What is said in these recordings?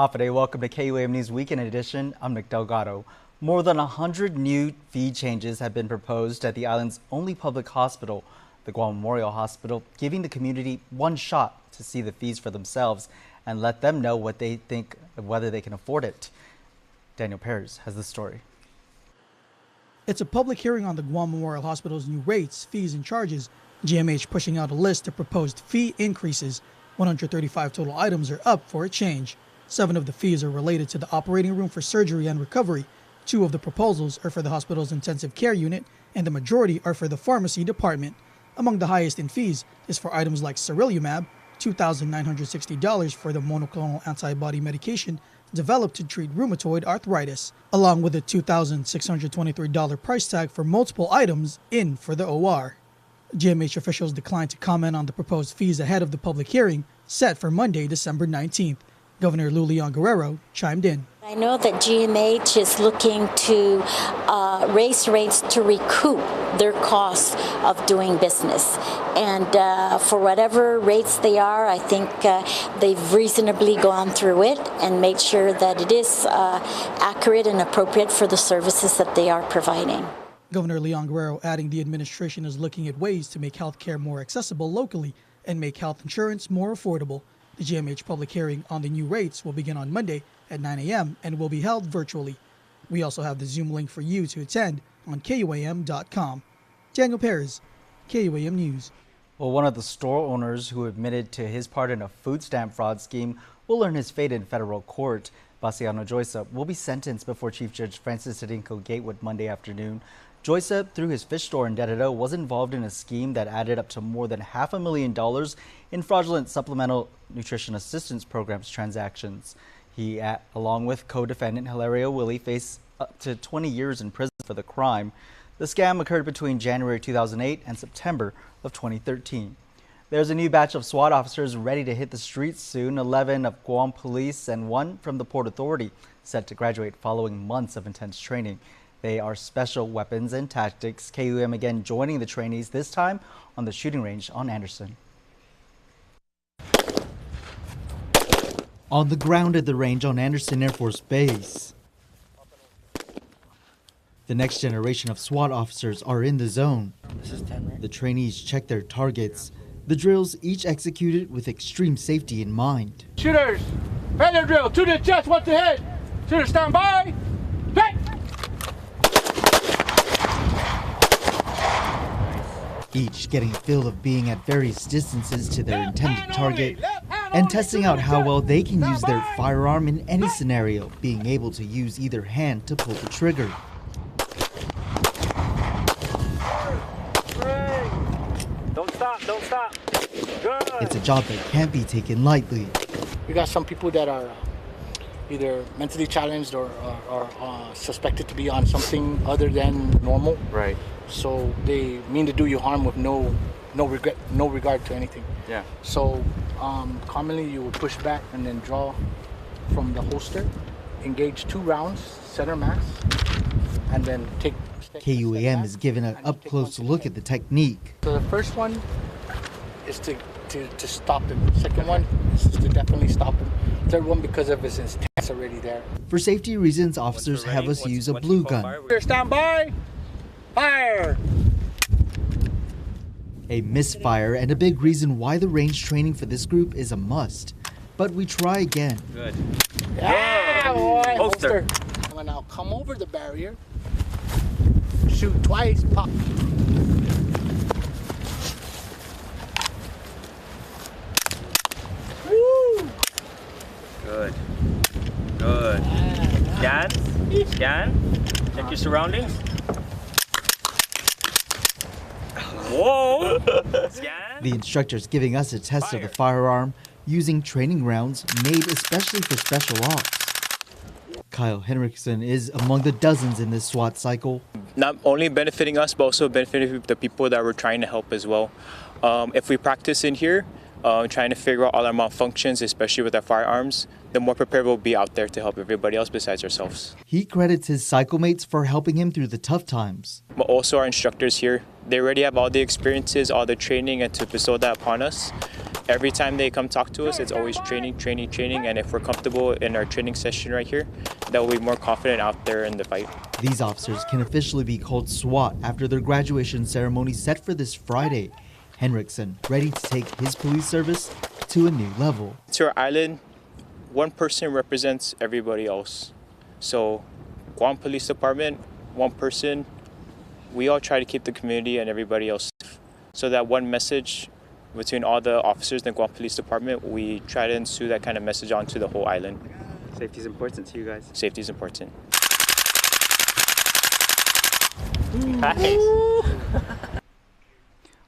Hafade, welcome to KUAM News Weekend Edition. I'm Nick Delgado. More than 100 new fee changes have been proposed at the island's only public hospital, the Guam Memorial Hospital, giving the community one shot to see the fees for themselves and let them know what they think of whether they can afford it. Daniel Perez has the story. It's a public hearing on the Guam Memorial Hospital's new rates, fees, and charges. GMH pushing out a list of proposed fee increases. 135 total items are up for a change. 7 of the fees are related to the operating room for surgery and recovery. 2 of the proposals are for the hospital's intensive care unit, and the majority are for the pharmacy department. Among the highest in fees is for items like Sarilumab, $2,960 for the monoclonal antibody medication developed to treat rheumatoid arthritis, along with a $2,623 price tag for multiple items in for the OR. GMH officials declined to comment on the proposed fees ahead of the public hearing set for Monday, December 19th. Governor Lulian Guerrero chimed in. I know that GMH is looking to raise rates to recoup their costs of doing business. And for whatever rates they are, I think they've reasonably gone through it and made sure that it is accurate and appropriate for the services that they are providing. Governor Leon Guerrero adding the administration is looking at ways to make health care more accessible locally and make health insurance more affordable. The GMH public hearing on the new rates will begin on Monday at 9 a.m. and will be held virtually. We also have the Zoom link for you to attend on KUAM.com. Daniel Perez, KUAM News. Well, one of the store owners who admitted to his part in a food stamp fraud scheme will learn his fate in federal court. Bassiano Joysa will be sentenced before Chief Judge Francis Sedinco Gatewood Monday afternoon. Joysa, through his fish store in Dededo, was involved in a scheme that added up to more than $500,000 in fraudulent supplemental nutrition assistance programs transactions. He, along with co-defendant Hilario Willie, face up to 20 years in prison for the crime. The scam occurred between January 2008 and September of 2013. There's a new batch of SWAT officers ready to hit the streets soon. 11 of Guam Police and 1 from the Port Authority set to graduate following months of intense training. They are special weapons and tactics. KUAM again joining the trainees, this time on the shooting range on Anderson. On the ground at the range on Anderson Air Force Base, the next generation of SWAT officers are in the zone. This is 10, right? The trainees check their targets. The drills each executed with extreme safety in mind. Shooters, header drill, to the chest, what's the head? Shooters, stand by. Hey! Each getting a feel of being at various distances to their intended target and testing out how well they can use their firearm in any scenario, being able to use either hand to pull the trigger. Don't stop. Good. It's a job that can't be taken lightly. We got some people that are either mentally challenged or suspected to be on something other than normal. Right. So they mean to do you harm with no regard to anything. Yeah. So commonly you will push back and then draw from the holster, engage 2 rounds, center mass, and then take. KUAM is given an up-close look at the technique. So the first one is to stop them. Second one is to definitely stop them. Third one, because of his intent already there. For safety reasons, officers have us use a blue gun. Stand by. Fire! A misfire and a big reason why the range training for this group is a must. But we try again. Good. Yeah, boy. Holster. I'm gonna now come over the barrier, shoot twice, pop. Woo! Good. Scan. Check your surroundings. Whoa! Scan. The instructor's giving us a test of the firearm using training rounds made especially for special ops. Kyle Henriksen is among the dozens in this SWAT cycle. Not only benefiting us, but also benefiting the people that we're trying to help as well. If we practice in here, trying to figure out all our malfunctions, especially with our firearms, the more prepared we'll be out there to help everybody else besides ourselves. He credits his cycle mates for helping him through the tough times. But also our instructors here. They already have all the experiences, all the training, and to bestow that upon us. Every time they come talk to us, it's always training, training, training. And if we're comfortable in our training session right here, they'll be more confident out there in the fight. These officers can officially be called SWAT after their graduation ceremony set for this Friday. Henriksen ready to take his police service to a new level. To our island, one person represents everybody else. So Guam Police Department, one person, we all try to keep the community and everybody else safe. So that one message between all the officers in the Guam Police Department, we try to ensue that kind of message onto the whole island. Safety is important to you guys. Safety is important. Nice.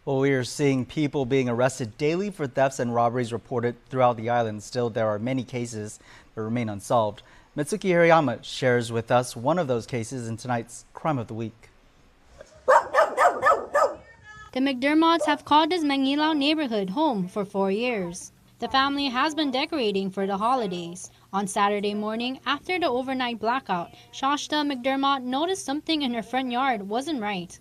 Well, we are seeing people being arrested daily for thefts and robberies reported throughout the island. Still, there are many cases that remain unsolved. Mitsuki Hirayama shares with us one of those cases in tonight's Crime of the Week. The McDermotts have called this Mangilaw neighborhood home for 4 years. The family has been decorating for the holidays. On Saturday morning, after the overnight blackout, Shashta McDermott noticed something in her front yard wasn't right.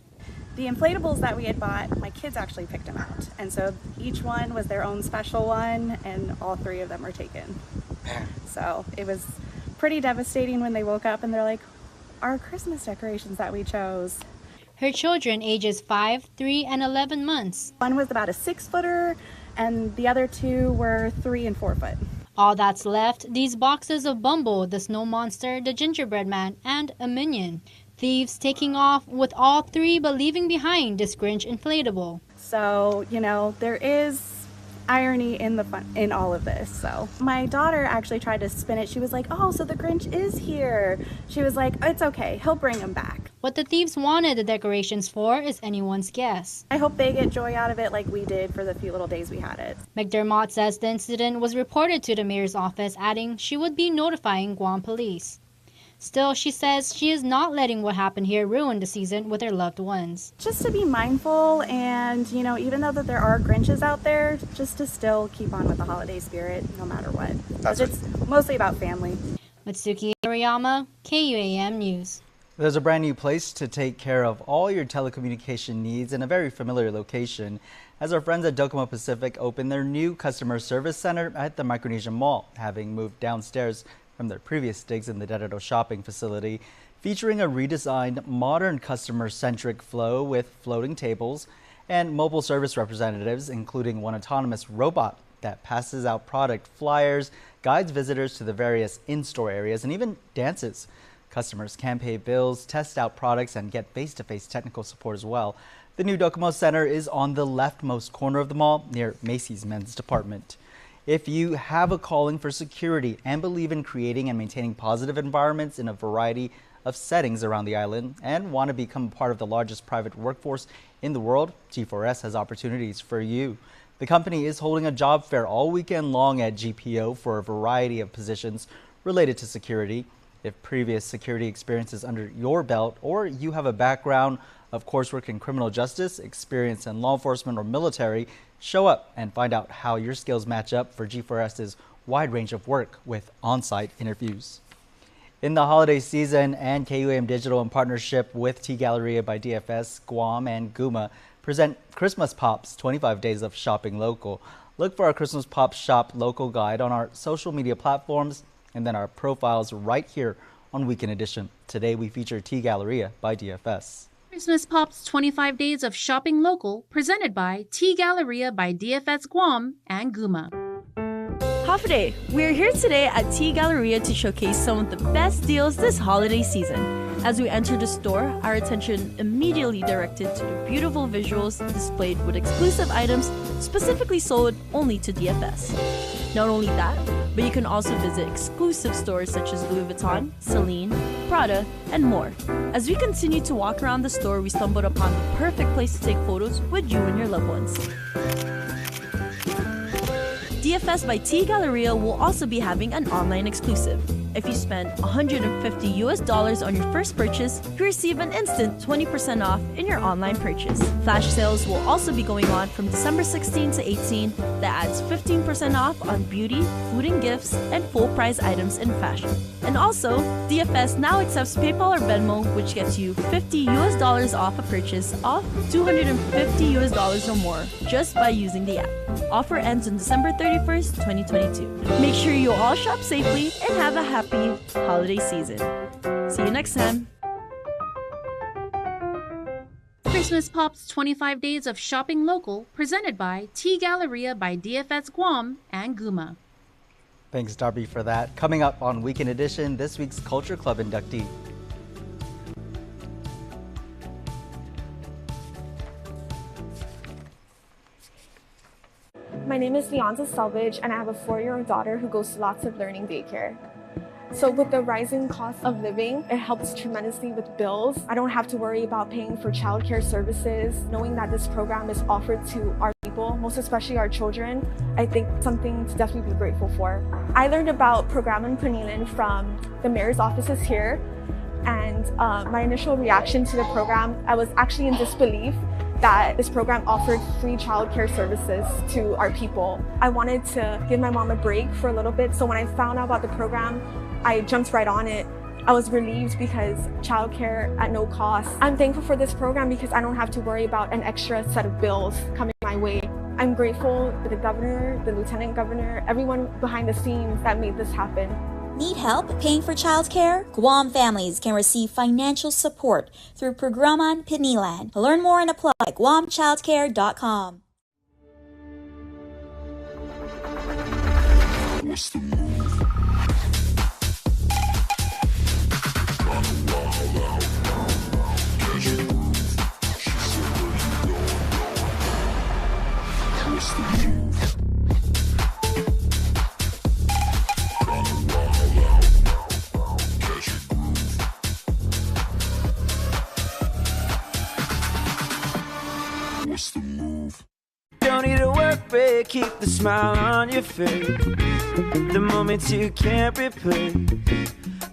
The inflatables that we had bought, my kids actually picked them out. And so each one was their own special one, and all 3 of them were taken. So it was pretty devastating when they woke up and they're like, our Christmas decorations that we chose. Her children, ages 5, 3, and 11 months. One was about a 6-footer, and the other 2 were 3 and 4 foot. All that's left, these boxes of Bumble, the snow monster, the gingerbread man, and a minion. Thieves taking off with all 3 but leaving behind this Grinch inflatable. So, you know, there is irony in all of this. So my daughter actually tried to spin it. She was like, oh, so the Grinch is here. She was like, it's okay, he'll bring him back. What the thieves wanted the decorations for is anyone's guess. I hope they get joy out of it like we did for the few little days we had it. McDermott says the incident was reported to the mayor's office, adding she would be notifying Guam police. Still, she says she is not letting what happened here ruin the season with her loved ones. Just to be mindful and, you know, even though that there are Grinches out there, just to still keep on with the holiday spirit no matter what. Because it's mostly about family. Mitsuki Hirayama, KUAM News. There's a brand new place to take care of all your telecommunication needs in a very familiar location as our friends at Docomo Pacific open their new customer service center at the Micronesian Mall, having moved downstairs from their previous digs in the Dededo shopping facility, featuring a redesigned, modern customer-centric flow with floating tables and mobile service representatives, including one autonomous robot that passes out product flyers, guides visitors to the various in-store areas, and even dances. Customers can pay bills, test out products, and get face-to-face technical support as well. The new Docomo Center is on the leftmost corner of the mall near Macy's men's department. If you have a calling for security and believe in creating and maintaining positive environments in a variety of settings around the island and want to become part of the largest private workforce in the world, G4S has opportunities for you. The company is holding a job fair all weekend long at GPO for a variety of positions related to security. If previous security experience is under your belt or you have a background of coursework in criminal justice, experience in law enforcement or military, show up and find out how your skills match up for G4S's wide range of work with on-site interviews. In the holiday season, and KUAM Digital in partnership with T Galleria by DFS, Guam, and GUMA present Christmas Pops 25 Days of Shopping Local. Look for our Christmas Pops Shop Local guide on our social media platforms and then our profiles right here on Weekend Edition. Today we feature T Galleria by DFS. Christmas Pops 25 Days of Shopping Local, presented by T Galleria by DFS Guam and GUMA. Hafa, we're here today at T Galleria to showcase some of the best deals this holiday season. As we enter the store, our attention immediately directed to the beautiful visuals displayed with exclusive items specifically sold only to DFS. Not only that, but you can also visit exclusive stores such as Louis Vuitton, Celine, Prada, and more. As we continue to walk around the store, we stumbled upon the perfect place to take photos with you and your loved ones. DFS by T Galleria will also be having an online exclusive. If you spend $150 on your first purchase, you receive an instant 20% off in your online purchase. Flash sales will also be going on from December 16 to 18 that adds 15% off on beauty, food and gifts, and full price items in fashion. And also, DFS now accepts PayPal or Venmo, which gets you $50 off a purchase of $250 or more just by using the app. Offer ends on December 31st, 2022. Make sure you all shop safely and have a happy holiday season. See you next time. Christmas Pop's 25 Days of Shopping Local, presented by T Galleria by DFS Guam and Guma. Thanks, Darby, for that. Coming up on Weekend Edition, this week's Culture Club inductee. My name is Leonza Selvage, and I have a 4-year-old daughter who goes to lots of learning daycare. So with the rising cost of living, it helps tremendously with bills. I don't have to worry about paying for childcare services. Knowing that this program is offered to our people, most especially our children, I think something to definitely be grateful for. I learned about Program in Panilan from the mayor's offices here, and my initial reaction to the program, I was actually in disbelief that this program offered free childcare services to our people. I wanted to give my mom a break for a little bit, so when I found out about the program, I jumped right on it. I was relieved because childcare at no cost. I'm thankful for this program because I don't have to worry about an extra set of bills coming my way. I'm grateful to the governor, the lieutenant governor, everyone behind the scenes that made this happen. Need help paying for childcare? Guam families can receive financial support through Programan Pinilan. Learn more and apply at guamchildcare.com. Don't need a work break, keep the smile on your face. The moments you can't replace,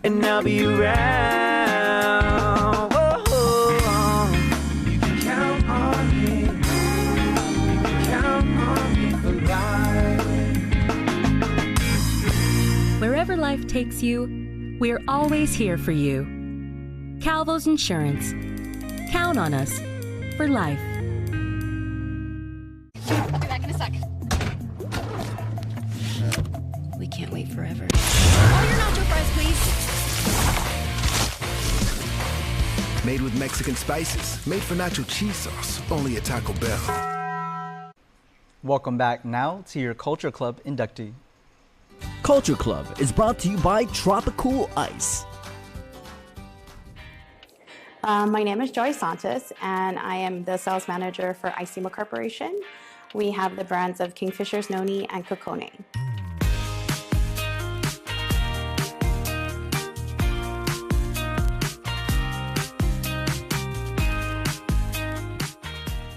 and I'll be around. Whoa. You can count on me. You can count on me for life. Wherever life takes you, we're always here for you. Calvo's Insurance. Count on us for life. I'll be back in a sec. We can't wait forever. All your nacho fries, please. Made with Mexican spices. Made for nacho cheese sauce. Only at Taco Bell. Welcome back now to your Culture Club inductee. Culture Club is brought to you by Tropicool Ice. My name is Joy Santos, and I am the sales manager for Icema Corporation. We have the brands of Kingfisher's Noni and Kokone.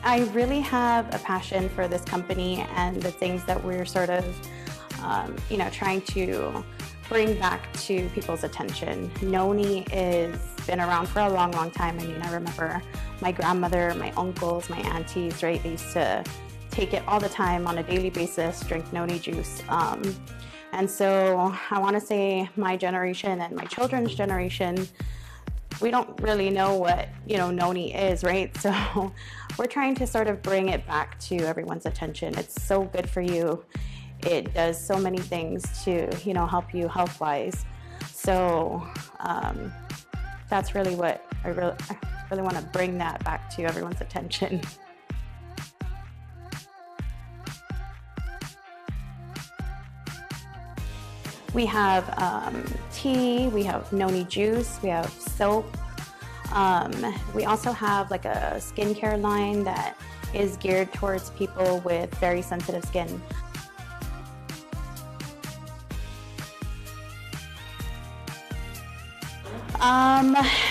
I really have a passion for this company and the things that we're sort of, trying to bring back to people's attention. Noni is been around for a long, long time. I mean, I remember my grandmother, my uncles, my aunties, right? They used to take it all the time on a daily basis, drink Noni juice. And so I want to say my generation and my children's generation, we don't really know what, Noni is, right? So we're trying to sort of bring it back to everyone's attention. It's so good for you. It does so many things to, help you health-wise. So that's really what I really want to bring that back to everyone's attention. We have tea, we have Noni juice, we have soap. We also have like a skincare line that is geared towards people with very sensitive skin.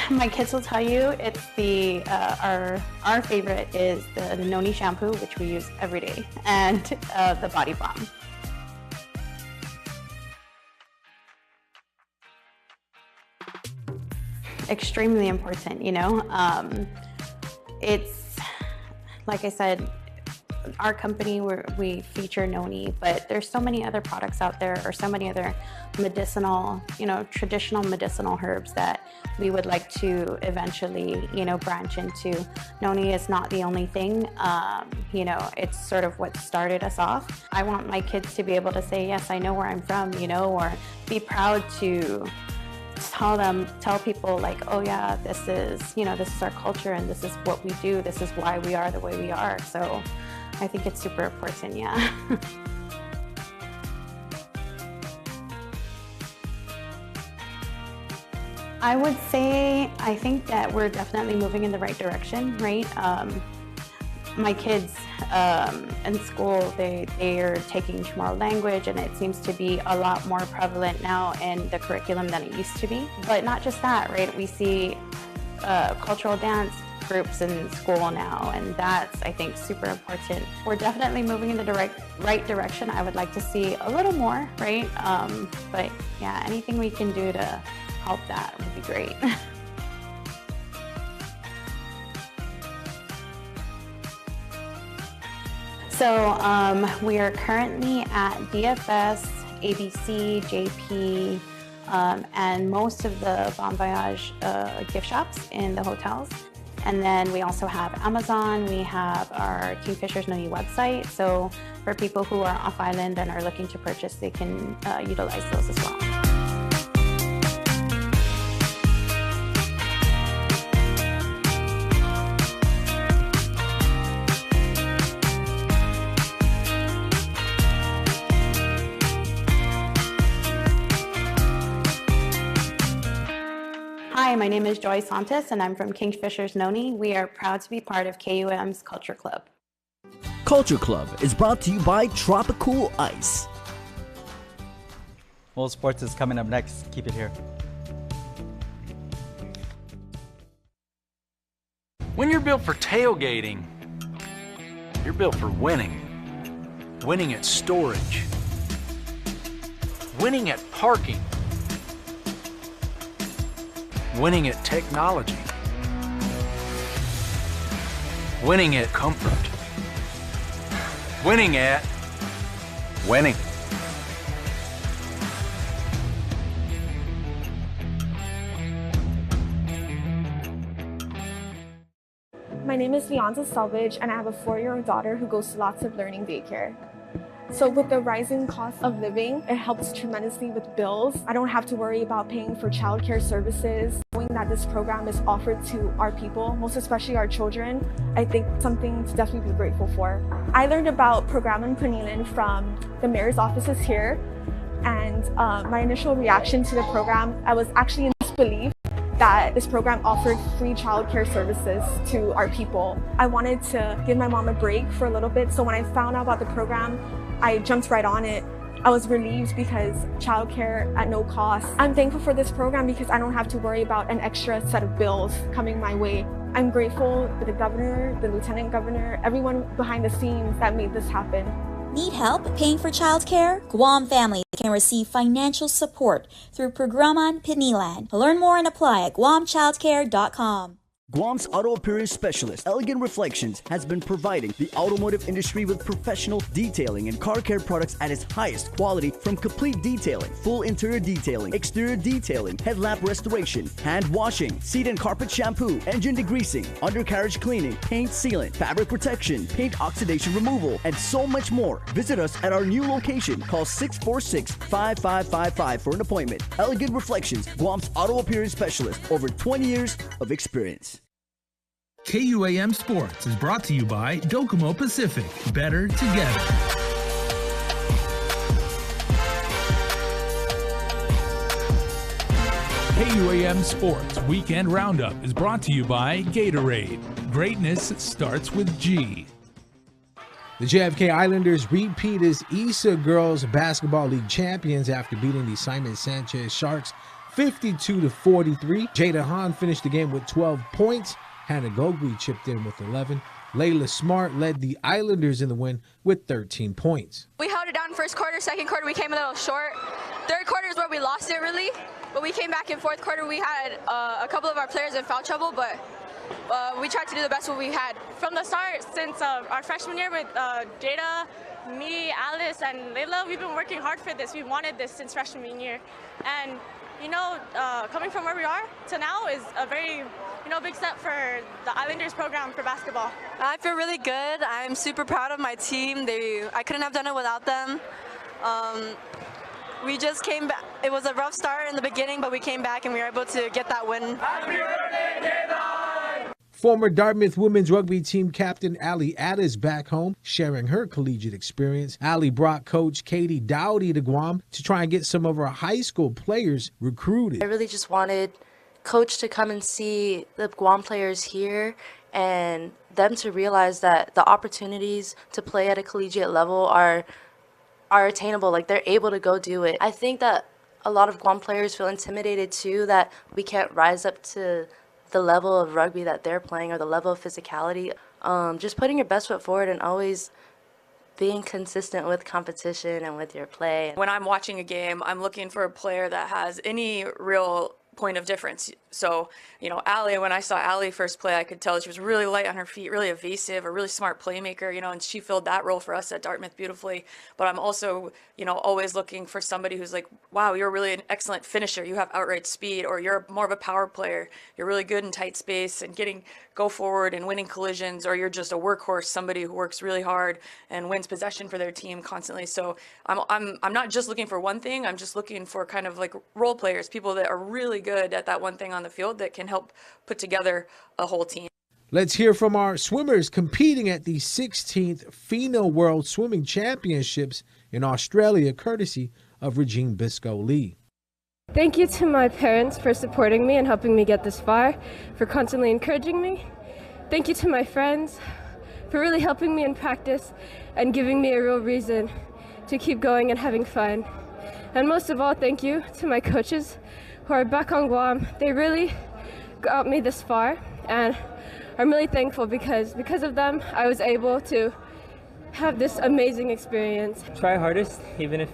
My kids will tell you it's the our favorite is the Noni shampoo, which we use every day, and the body balm. extremely important, you know. It's, like I said, our company, we feature noni, but there's so many other products out there, or so many other medicinal, you know, traditional medicinal herbs that we would like to eventually, you know, branch into. Noni is not the only thing, you know, it's sort of what started us off. I want my kids to be able to say, yes, I know where I'm from, you know, or be proud to tell people like, oh yeah, this is, you know, this is our culture and this is what we do, this is why we are the way we are. So I think it's super important, yeah. I would say, I think that we're definitely moving in the right direction, right? My kids in school, they are taking Chamorro language, and it seems to be a lot more prevalent now in the curriculum than it used to be. But not just that, right? We see cultural dance groups in school now, and that's, I think, super important. We're definitely moving in the right direction. I would like to see a little more, right? But yeah, anything we can do to help that would be great. So we are currently at DFS, ABC, JP, and most of the Bon Voyage gift shops in the hotels. And then we also have Amazon, we have our Kingfisher's Noni website. So for people who are off island and are looking to purchase, they can utilize those as well. Hi, my name is Joy Santos, and I'm from Kingfisher's Noni. We are proud to be part of KUAM's Culture Club. Culture Club is brought to you by Tropical Ice. Well, sports is coming up next. Keep it here. When you're built for tailgating, you're built for winning. Winning at storage. Winning at parking. Winning at technology. Winning at comfort. Winning at winning. My name is Leonza Selvage, and I have a 4-year-old daughter who goes to lots of learning daycare. So with the rising cost of living, it helps tremendously with bills. I don't have to worry about paying for childcare services. Knowing that this program is offered to our people, most especially our children, I think something to definitely be grateful for. I learned about Programan Panilan from the mayor's offices here, and my initial reaction to the program, I was actually in disbelief that this program offered free childcare services to our people. I wanted to give my mom a break for a little bit, so when I found out about the program, I jumped right on it. I was relieved because childcare at no cost. I'm thankful for this program because I don't have to worry about an extra set of bills coming my way. I'm grateful to the governor, the lieutenant governor, everyone behind the scenes that made this happen. Need help paying for childcare? Guam families can receive financial support through Programan Pinilan. Learn more and apply at guamchildcare.com. Guam's auto appearance specialist, Elegant Reflections, has been providing the automotive industry with professional detailing and car care products at its highest quality, from complete detailing, full interior detailing, exterior detailing, headlamp restoration, hand washing, seat and carpet shampoo, engine degreasing, undercarriage cleaning, paint sealant, fabric protection, paint oxidation removal, and so much more. Visit us at our new location. Call 646-5555 for an appointment. Elegant Reflections, Guam's auto appearance specialist, over 20 years of experience. KUAM Sports is brought to you by Docomo Pacific. Better together. KUAM Sports Weekend Roundup is brought to you by Gatorade. Greatness starts with G. The JFK Islanders repeat as ESA Girls Basketball League champions after beating the Simon Sanchez Sharks 52-43. Jada Hahn finished the game with 12 points. Hannah Gogwe chipped in with 11. Layla Smart led the Islanders in the win with 13 points. We held it down first quarter, second quarter we came a little short. Third quarter is where we lost it really. When we came back in fourth quarter, we had a couple of our players in foul trouble, but we tried to do the best what we had. From the start, since our freshman year with Jada, me, Alice, and Layla, we've been working hard for this. We wanted this since freshman year. And, you know, coming from where we are to now is a very, you know, big step for the Islanders program for basketball. I feel really good. I'm super proud of my team. I couldn't have done it without them. We just came back. It was a rough start in the beginning, but we came back and we were able to get that win. Former Dartmouth women's rugby team captain Allie Addis back home, sharing her collegiate experience. Allie brought coach Katie Dowdy to Guam to try and get some of her high school players recruited. I really just wanted coach to come and see the Guam players here and them to realize that the opportunities to play at a collegiate level are attainable, like they're able to go do it. I think that a lot of Guam players feel intimidated too, that we can't rise up to the level of rugby that they're playing or the level of physicality. Just putting your best foot forward and always being consistent with competition and with your play. When I'm watching a game, I'm looking for a player that has any real point of difference. So, you know, Allie, when I saw Allie first play, I could tell she was really light on her feet, really evasive, a really smart playmaker, you know, and she filled that role for us at Dartmouth beautifully. But I'm also, you know, always looking for somebody who's like, wow, you're really an excellent finisher. You have outright speed, or you're more of a power player. You're really good in tight space and go forward and winning collisions, or you're just a workhorse, somebody who works really hard and wins possession for their team constantly. So I'm not just looking for one thing. I'm just looking for kind of like role players, people that are really good at that one thing on the field that can help put together a whole team. Let's hear from our swimmers competing at the 16th FINA World Swimming Championships in Australia, courtesy of Regine Biscoe-Lee. Thank you to my parents for supporting me and helping me get this far, for constantly encouraging me. Thank you to my friends for really helping me in practice and giving me a real reason to keep going and having fun. And most of all, thank you to my coaches who are back on Guam. They really got me this far, and I'm really thankful because of them, I was able to have this amazing experience. Try hardest, even if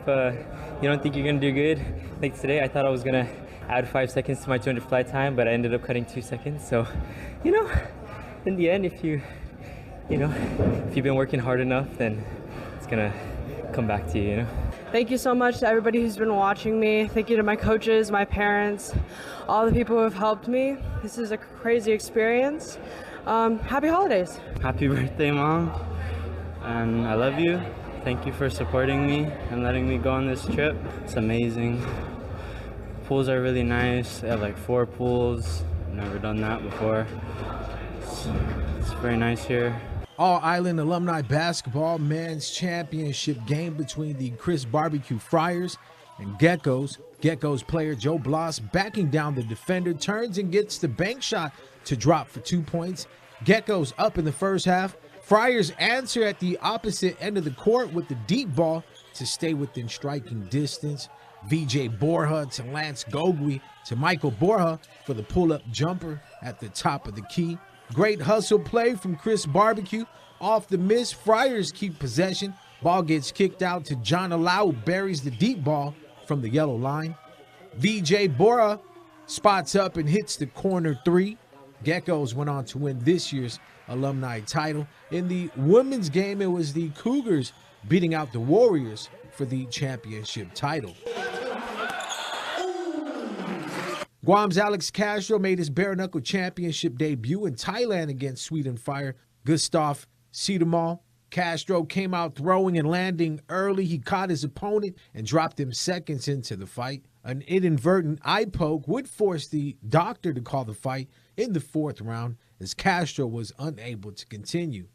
you don't think you're gonna do good. Like today, I thought I was gonna add 5 seconds to my 200 fly time, but I ended up cutting 2 seconds. So, you know, in the end, if you've been working hard enough, then it's gonna come back to you, you know. Thank you so much to everybody who's been watching me. Thank you to my coaches, my parents, all the people who have helped me. This is a crazy experience. Happy holidays. Happy birthday, Mom. And I love you. Thank you for supporting me and letting me go on this trip. It's amazing. Pools are really nice. They have like 4 pools. Never done that before. It's very nice here. All-Island Alumni Basketball Men's Championship game between the Chris Barbecue Friars and Geckos. Geckos player Joe Bloss backing down the defender, turns and gets the bank shot to drop for 2 points. Geckos up in the first half. Friars answer at the opposite end of the court with the deep ball to stay within striking distance. VJ Borja to Lance Gogui to Michael Borja for the pull-up jumper at the top of the key. Great hustle play from Chris Barbecue. Off the miss, Friars keep possession. Ball gets kicked out to John Alau, who buries the deep ball from the yellow line. VJ Borja spots up and hits the corner 3. Geckos went on to win this year's alumni title. In the women's game, it was the Cougars beating out the Warriors for the championship title. Guam's Alex Castro made his bare knuckle championship debut in Thailand against Sweden Fire Gustav Cedarmal. Castro came out throwing and landing early. He caught his opponent and dropped him seconds into the fight. An inadvertent eye poke would force the doctor to call the fight in the 4th round, as Castro was unable to continue.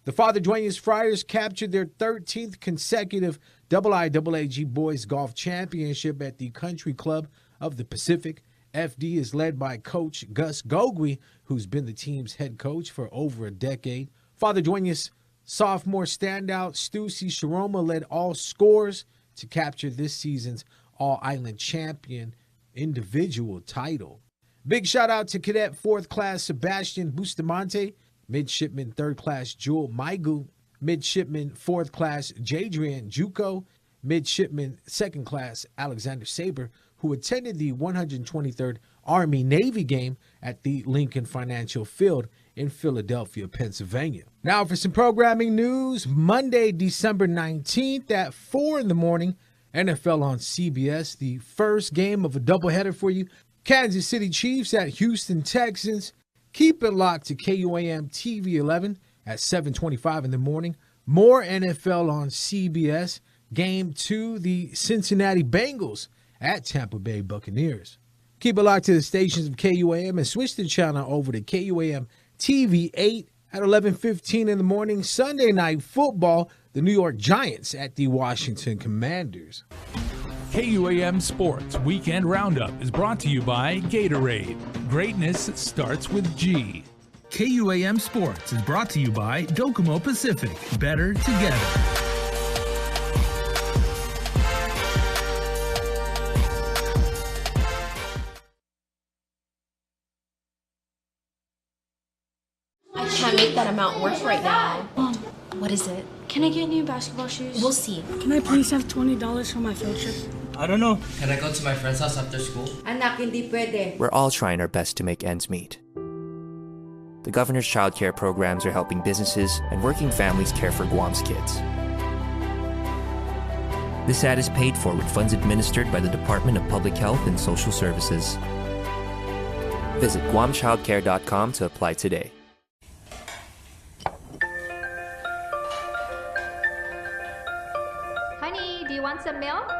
The Father Duenas Friars captured their 13th consecutive IIAAG Boys Golf Championship at the Country Club of the Pacific. FD is led by Coach Gus Gogui, who's been the team's head coach for over a decade. Father Duenas sophomore standout Stussy Sharoma led all scorers to capture this season's All-Island Champion individual title. Big shout out to Cadet 4th Class Sebastian Bustamante, Midshipman 3rd Class Jewel Maigu, Midshipman 4th Class Jadrian Juco, Midshipman 2nd Class Alexander Saber, who attended the 123rd Army-Navy game at the Lincoln Financial Field in Philadelphia, Pennsylvania. Now for some programming news. Monday, December 19th at 4 in the morning, NFL on CBS. The first game of a doubleheader for you. Kansas City Chiefs at Houston Texans. Keep it locked to KUAM TV 11 at 7:25 in the morning. More NFL on CBS. Game 2, the Cincinnati Bengals at Tampa Bay Buccaneers. Keep it locked to the stations of KUAM and switch the channel over to KUAM TV 8 at 11:15 in the morning. Sunday Night Football, the New York Giants at the Washington Commanders. KUAM Sports Weekend Roundup is brought to you by Gatorade. Greatness starts with G. KUAM Sports is brought to you by Docomo Pacific. Better together. I can't make that amount work right now. Mom, what is it? Can I get new basketball shoes? We'll see. Can I please have $20 for my field trip? I don't know. Can I go to my friend's house after school? Anak, hindi pwede. We're all trying our best to make ends meet. The governor's child care programs are helping businesses and working families care for Guam's kids. This ad is paid for with funds administered by the Department of Public Health and Social Services. Visit guamchildcare.com to apply today. Honey, do you want some milk?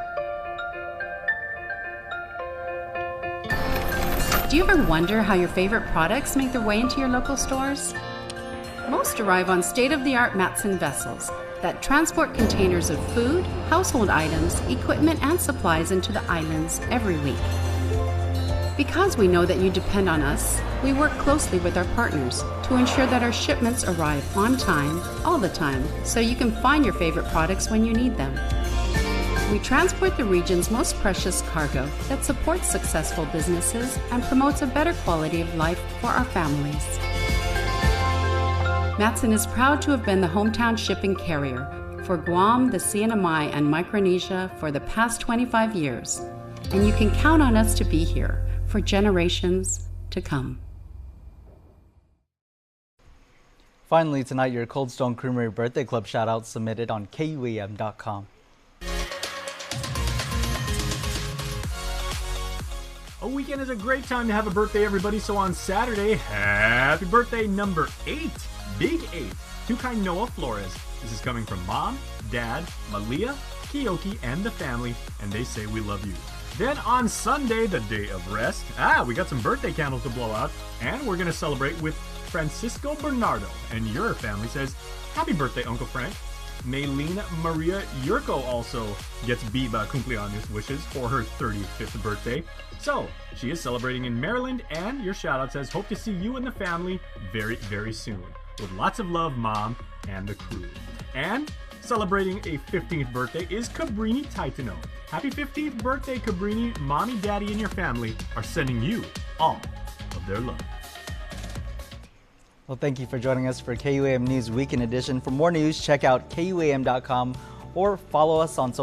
Do you ever wonder how your favorite products make their way into your local stores? Most arrive on state-of-the-art Matson vessels that transport containers of food, household items, equipment, and supplies into the islands every week. Because we know that you depend on us, we work closely with our partners to ensure that our shipments arrive on time, all the time, so you can find your favorite products when you need them. We transport the region's most precious cargo that supports successful businesses and promotes a better quality of life for our families. Matson is proud to have been the hometown shipping carrier for Guam, the CNMI, and Micronesia for the past 25 years, and you can count on us to be here for generations to come. Finally, tonight, your Cold Stone Creamery Birthday Club shout-out submitted on KUAM.com. A weekend is a great time to have a birthday, everybody. So on Saturday, happy birthday number 8, Big 8, to Kainoa Flores. This is coming from Mom, Dad, Malia, Kiyoki, and the family, and they say we love you. Then on Sunday, the day of rest, we got some birthday candles to blow out, and we're going to celebrate with Francisco Bernardo, and your family says, happy birthday, Uncle Frank. Maylene Maria Yurko also gets Biba cumpleaños wishes for her 35th birthday. So, she is celebrating in Maryland, and your shout-out says, hope to see you and the family very, very soon. With lots of love, Mom and the crew. And celebrating a 15th birthday is Cabrini Titano. Happy 15th birthday, Cabrini. Mommy, Daddy, and your family are sending you all of their love. Well, thank you for joining us for KUAM News Weekend Edition. For more news, check out KUAM.com or follow us on social media.